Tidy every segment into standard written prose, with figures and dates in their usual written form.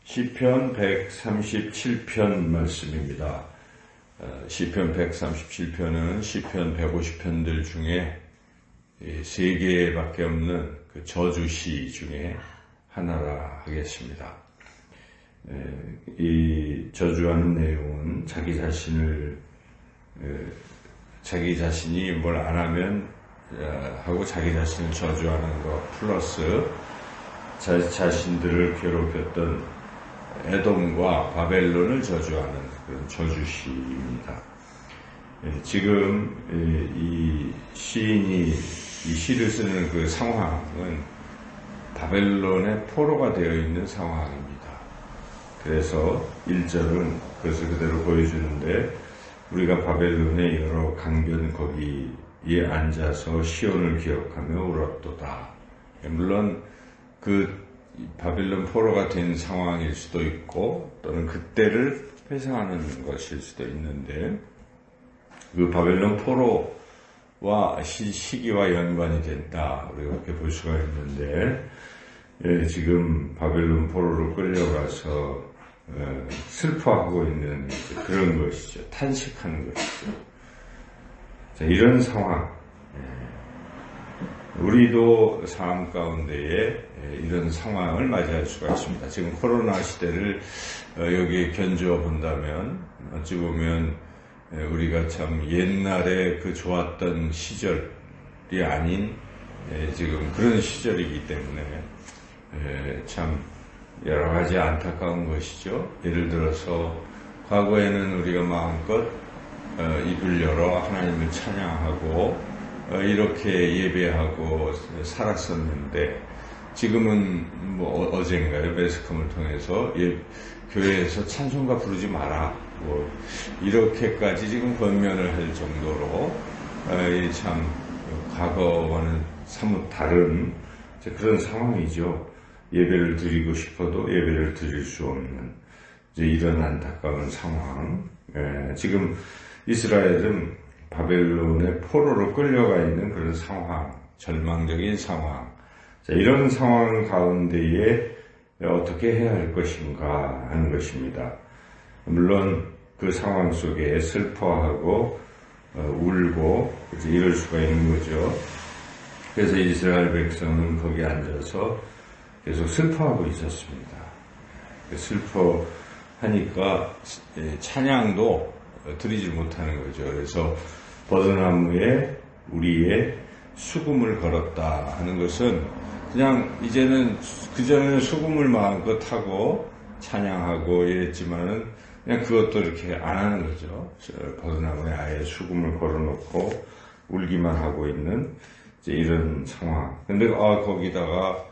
시편 137편 말씀입니다. 시편 137편은 시편 150편들 중에 3개밖에 없는 그 저주시 중에 하나라 하겠습니다. 이 저주하는 내용은 자기 자신이 뭘 안 하면 하고 자기 자신을 저주하는 것 플러스 자신들을 괴롭혔던 에돔과 바벨론을 저주하는 그런 저주시입니다. 지금 이 시인이 이 시를 쓰는 그 상황은 바벨론의 포로가 되어 있는 상황입니다. 그래서 1절은 그것을 그대로 보여주는데, 우리가 바벨론의 여러 강변 거기에 앉아서 시온을 기억하며 울었도다. 물론 그 바벨론 포로가 된 상황일 수도 있고, 또는 그때를 회상하는 것일 수도 있는데, 그 바벨론 포로와 시기와 연관이 된다, 우리가 그렇게 볼 수가 있는데, 지금 바벨론 포로로 끌려가서 슬퍼하고 있는 그런 것이죠. 탄식하는 것이죠. 자, 이런 상황, 우리도 삶 가운데에 이런 상황을 맞이할 수가 있습니다. 지금 코로나 시대를 여기에 견주어 본다면, 어찌 보면 우리가 참 옛날에 그 좋았던 시절이 아닌 지금 그런 시절이기 때문에 참 여러 가지 안타까운 것이죠. 예를 들어서 과거에는 우리가 마음껏 입을 열어 하나님을 찬양하고 이렇게 예배하고 살았었는데, 지금은 뭐 어젠가요, 매스컴을 통해서 교회에서 찬송가 부르지 마라, 뭐 이렇게까지 지금 권면을 할 정도로 참 과거와는 사뭇 다른 그런 상황이죠. 예배를 드리고 싶어도 예배를 드릴 수 없는 이런 안타까운 상황. 지금 이스라엘은 바벨론의 포로로 끌려가 있는 그런 상황, 절망적인 상황. 자, 이런 상황 가운데에 어떻게 해야 할 것인가 하는 것입니다. 물론 그 상황 속에 슬퍼하고 울고 이럴 수가 있는 거죠. 그래서 이스라엘 백성은 거기 앉아서 계속 슬퍼하고 있었습니다. 슬퍼하니까 찬양도 드리지 못하는 거죠. 그래서 버드나무에 우리의 수금을 걸었다 하는 것은, 그냥 이제는 그전에는 수금을 마음껏 하고 찬양하고 이랬지만은 그냥 그것도 이렇게 안 하는 거죠. 버드나무에 아예 수금을 걸어놓고 울기만 하고 있는 이런 상황. 근데 거기다가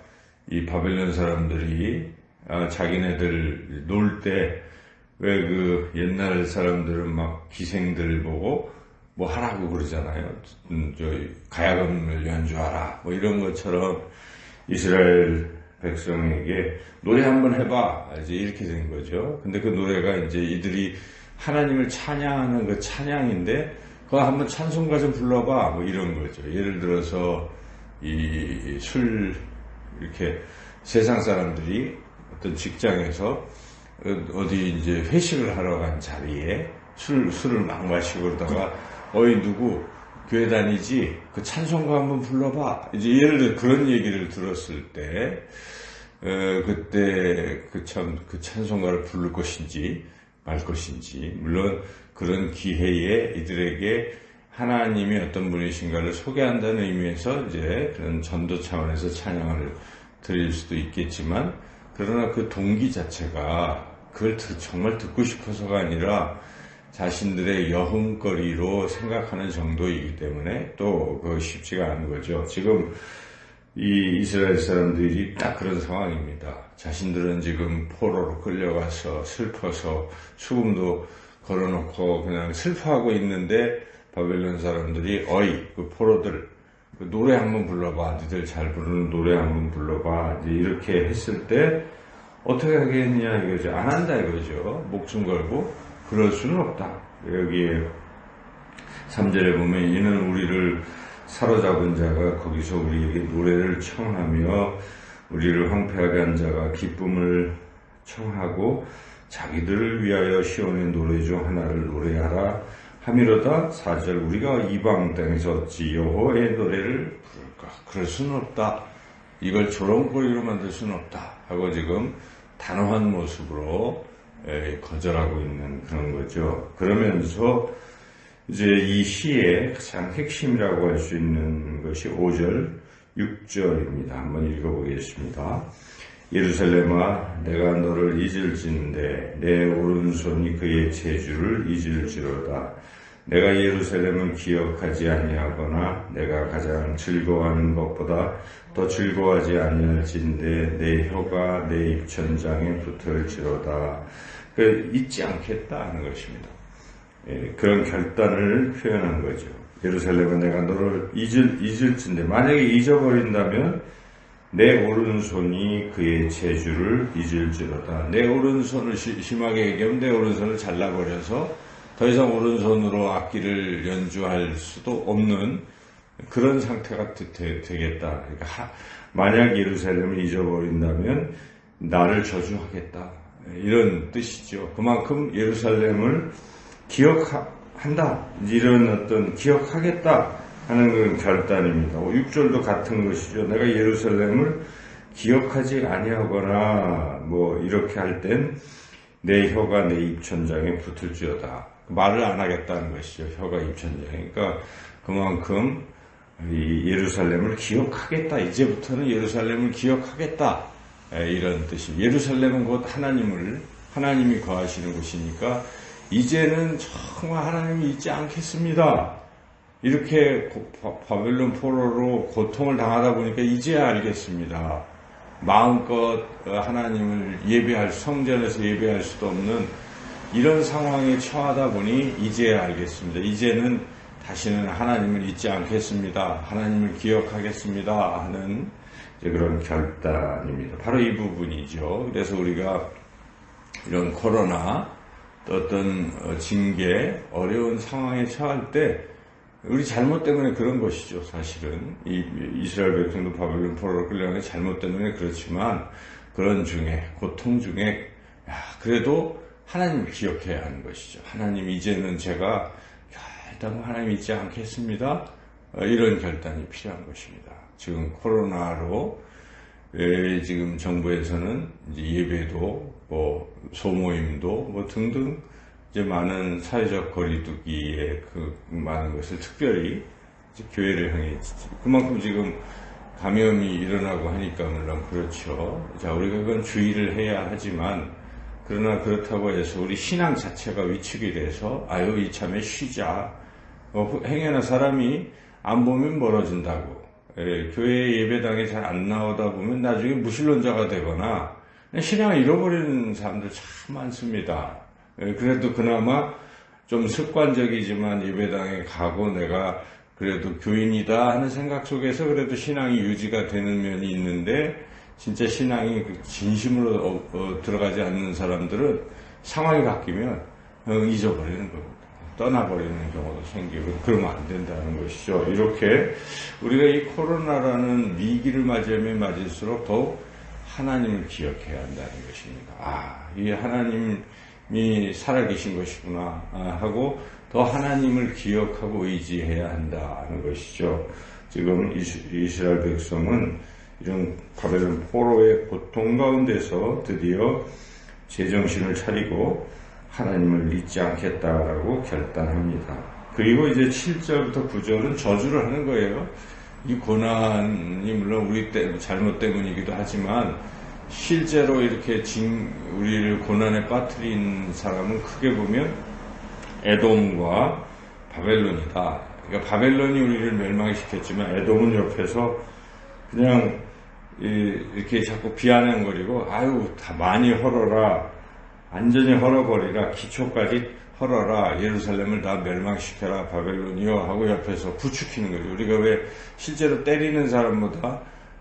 이 바벨론 사람들이 자기네들 놀 때 왜 그 옛날 사람들은 막 기생들 보고 뭐 하라고 그러잖아요. 가야금을 연주하라, 뭐 이런 것처럼 이스라엘 백성에게 노래 한번 해봐, 이제 이렇게 된 거죠. 근데 그 노래가 이제 이들이 하나님을 찬양하는 그 찬양인데, 그거 한번 찬송가 좀 불러봐, 뭐 이런 거죠. 예를 들어서 이렇게 세상 사람들이 어떤 직장에서 어디 이제 회식을 하러 간 자리에 술을 막 마시고 그러다가, 어이 누구 교회 다니지? 그 찬송가 한번 불러봐. 이제 예를 들어 그런 얘기를 들었을 때, 그때 그 찬송가를 부를 것인지 말 것인지, 물론 그런 기회에 이들에게 하나님이 어떤 분이신가를 소개한다는 의미에서 이제 그런 전도 차원에서 찬양을 드릴 수도 있겠지만, 그러나 그 동기 자체가 그걸 정말 듣고 싶어서가 아니라 자신들의 여흥거리로 생각하는 정도이기 때문에 또 그거 쉽지가 않은 거죠. 지금 이 이스라엘 사람들이 딱 그런 상황입니다. 자신들은 지금 포로로 끌려가서 슬퍼서 수금도 걸어놓고 그냥 슬퍼하고 있는데, 바벨론 사람들이 어이 그 포로들 그 노래 한번 불러봐, 니들 잘 부르는 노래 한번 불러봐, 이렇게 했을 때 어떻게 하겠냐 이거죠. 안 한다 이거죠. 목숨 걸고 그럴 수는 없다. 여기에 3절에 보면, 이는 우리를 사로잡은 자가 거기서 우리에게 노래를 청하며 우리를 황폐하게 한 자가 기쁨을 청하고 자기들을 위하여 시온의 노래 중 하나를 노래하라 하미로다. 4절 우리가 이방 땅에서 어찌 여호와의 노래를 부를까. 그럴 수는 없다. 이걸 조롱거리로 만들 수는 없다 하고 지금 단호한 모습으로 거절하고 있는 그런 거죠. 그러면서 이제 이 시의 가장 핵심이라고 할 수 있는 것이 5절, 6절입니다. 한번 읽어보겠습니다. 예루살렘아, 내가 너를 잊을진대 내 오른손이 그의 재주를 잊을지로다. 내가 예루살렘을 기억하지 아니하거나 내가 가장 즐거워하는 것보다 더 즐거워하지 아니할진대 내 혀가 내 입천장에 붙을지로다. 잊지 않겠다 하는 것입니다. 그런 결단을 표현한 거죠. 예루살렘은 내가 너를 잊을진대, 만약에 잊어버린다면 내 오른손이 그의 재주를 잊을지로다. 내 오른손을 심하게 얘기하면 내 오른손을 잘라버려서 더 이상 오른손으로 악기를 연주할 수도 없는 그런 상태가 되겠다. 그러니까 만약 예루살렘을 잊어버린다면 나를 저주하겠다. 이런 뜻이죠. 그만큼 예루살렘을 기억한다. 이런 어떤 기억하겠다 하는 그런 결단입니다. 6절도 같은 것이죠. 내가 예루살렘을 기억하지 아니하거나 뭐 이렇게 할 땐 내 혀가 내 입천장에 붙을지어다. 말을 안 하겠다는 것이죠. 혀가 입천장에. 그러니까 그만큼 이 예루살렘을 기억하겠다. 이제부터는 예루살렘을 기억하겠다. 이런 뜻이. 예루살렘은 곧 하나님이 거하시는 곳이니까 이제는 정말 하나님이 있지 않겠습니다. 이렇게 바벨론 포로로 고통을 당하다 보니까 이제야 알겠습니다. 마음껏 하나님을 성전에서 예배할 수도 없는 이런 상황에 처하다 보니 이제야 알겠습니다. 이제는 다시는 하나님을 잊지 않겠습니다. 하나님을 기억하겠습니다. 하는 그런 결단입니다. 바로 이 부분이죠. 그래서 우리가 이런 코로나 또 어떤 징계, 어려운 상황에 처할 때 우리 잘못 때문에 그런 것이죠. 사실은 이스라엘 백성도 바벨론 포로로 끌려간 게 잘못 때문에 그렇지만 그런 중에 고통 중에 그래도 하나님을 기억해야 하는 것이죠. 하나님 이제는 제가 일단 하나님 잊지 않겠습니다. 이런 결단이 필요한 것입니다. 지금 코로나로 지금 정부에서는 이제 예배도 소모임도 등등 이제 많은 사회적 거리두기에 많은 것을 특별히 교회를 향해 그만큼 지금 감염이 일어나고 하니까 물론 그렇죠. 자, 우리가 그건 주의를 해야 하지만 그러나 그렇다고 해서 우리 신앙 자체가 위축이 돼서 이참에 쉬자. 행여나 사람이 안 보면 멀어진다고. 교회 예배당에 잘 안 나오다 보면 나중에 무신론자가 되거나 신앙을 잃어버리는 사람들 참 많습니다. 그래도 그나마 좀 습관적이지만 예배당에 가고 내가 그래도 교인이다 하는 생각 속에서 그래도 신앙이 유지가 되는 면이 있는데 진짜 신앙이 진심으로 들어가지 않는 사람들은 상황이 바뀌면 잊어버리는 겁니다. 떠나버리는 경우도 생기고 그러면 안 된다는 것이죠. 이렇게 우리가 이 코로나라는 위기를 맞이하면 맞을수록 더욱 하나님을 기억해야 한다는 것입니다. 이 하나님이 살아계신 것이구나 하고 더 하나님을 기억하고 의지해야 한다는 것이죠. 지금 이스라엘 백성은 이런 바벨론 포로의 고통 가운데서 드디어 제정신을 차리고 하나님을 잊지 않겠다라고 결단합니다. 그리고 이제 7절부터 9절은 저주를 하는 거예요. 이 고난이 물론 우리 잘못 때문이기도 하지만 실제로 이렇게 우리를 고난에 빠뜨린 사람은 크게 보면 에돔과 바벨론이다. 그러니까 바벨론이 우리를 멸망시켰지만 에돔은 옆에서 그냥 이렇게 자꾸 비아냥거리고 다 많이 헐어라. 완전히 헐어버리라. 기초까지 헐어라. 예루살렘을 다 멸망시켜라. 바벨론이요. 하고 옆에서 부추기는 거죠. 우리가 왜 실제로 때리는 사람보다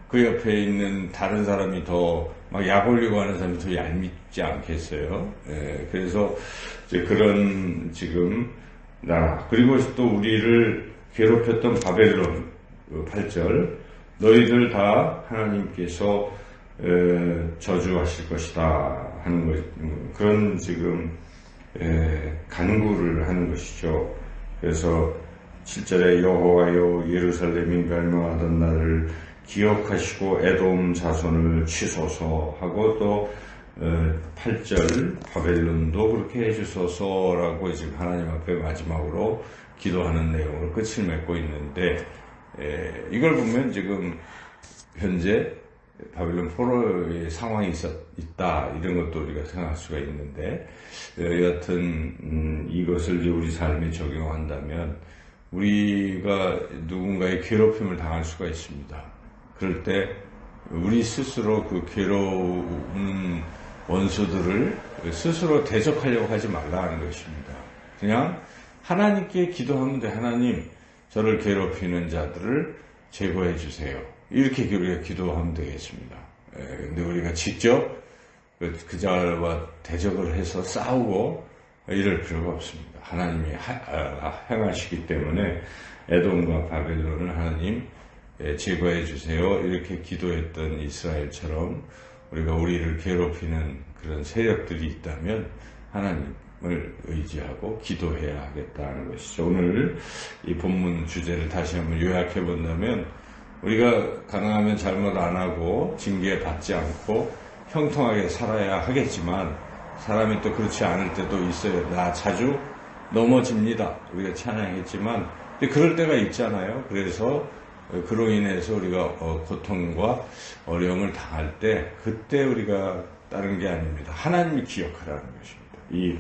그 옆에 있는 다른 사람이 더 막 약 올리고 하는 사람이 더 얄밉지 않겠어요. 그래서 이제 그런 지금 나라. 그리고 또 우리를 괴롭혔던 바벨론 8절. 너희들 다 하나님께서 저주하실 것이다 하는 것, 그런 지금 간구를 하는 것이죠. 그래서 7절에 여호와여 예루살렘이 멸망하던 날을 기억하시고 에돔 자손을 치소서 하고, 또 8절 바벨론도 그렇게 해주소서라고 지금 하나님 앞에 마지막으로 기도하는 내용으로 끝을 맺고 있는데, 이걸 보면 지금 현재 바벨론 포로의 상황이 있다 이런 것도 우리가 생각할 수가 있는데, 여하튼 이것을 이제 우리 삶에 적용한다면 우리가 누군가의 괴롭힘을 당할 수가 있습니다. 그럴 때 우리 스스로 그 괴로운 원수들을 스스로 대적하려고 하지 말라는 것입니다. 그냥 하나님께 기도하면 돼. 하나님, 저를 괴롭히는 자들을 제거해 주세요. 이렇게 우리가 기도하면 되겠습니다. 근데 우리가 직접 그 자와 대적을 해서 싸우고 이럴 필요가 없습니다. 하나님이 행하시기 때문에 에돔과 바벨론을 하나님 제거해 주세요. 이렇게 기도했던 이스라엘처럼 우리가 우리를 괴롭히는 그런 세력들이 있다면 하나님을 의지하고 기도해야 하겠다는 것이죠. 오늘 이 본문 주제를 다시 한번 요약해 본다면, 우리가 가능하면 잘못 안 하고 징계받지 않고 형통하게 살아야 하겠지만, 사람이 또 그렇지 않을 때도 있어요. 나 자주 넘어집니다. 우리가 찬양했지만, 근데 그럴 때가 있잖아요. 그래서 그로 인해서 우리가 고통과 어려움을 당할 때, 그때 우리가 다른 게 아닙니다. 하나님을 기억하라는 것입니다. 이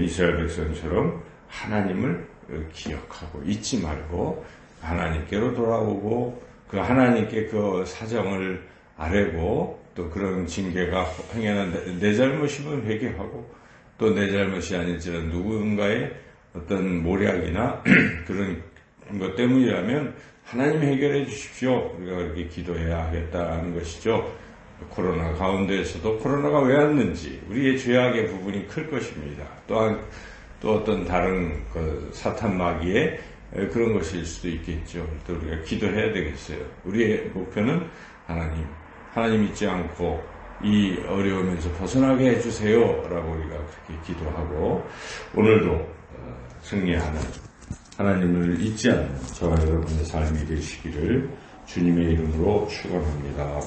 이스라엘 백성처럼 하나님을 기억하고 잊지 말고 하나님께로 돌아오고, 그 하나님께 그 사정을 아뢰고, 또 그런 징계가 행해는 내 잘못이면 회개하고, 또 내 잘못이 아닐지라도 누군가의 어떤 모략이나 그런 것 때문이라면 하나님 해결해 주십시오. 우리가 그렇게 기도해야 하겠다는 것이죠. 코로나 가운데에서도 코로나가 왜 왔는지 우리의 죄악의 부분이 클 것입니다. 또한 또 어떤 다른 그 사탄 마귀의 그런 것일 수도 있겠죠. 또 우리가 기도해야 되겠어요. 우리의 목표는 하나님 잊지 않고 이 어려움에서 벗어나게 해주세요 라고 우리가 그렇게 기도하고, 오늘도 승리하는, 하나님을 잊지 않는 저와 여러분의 삶이 되시기를 주님의 이름으로 축원합니다.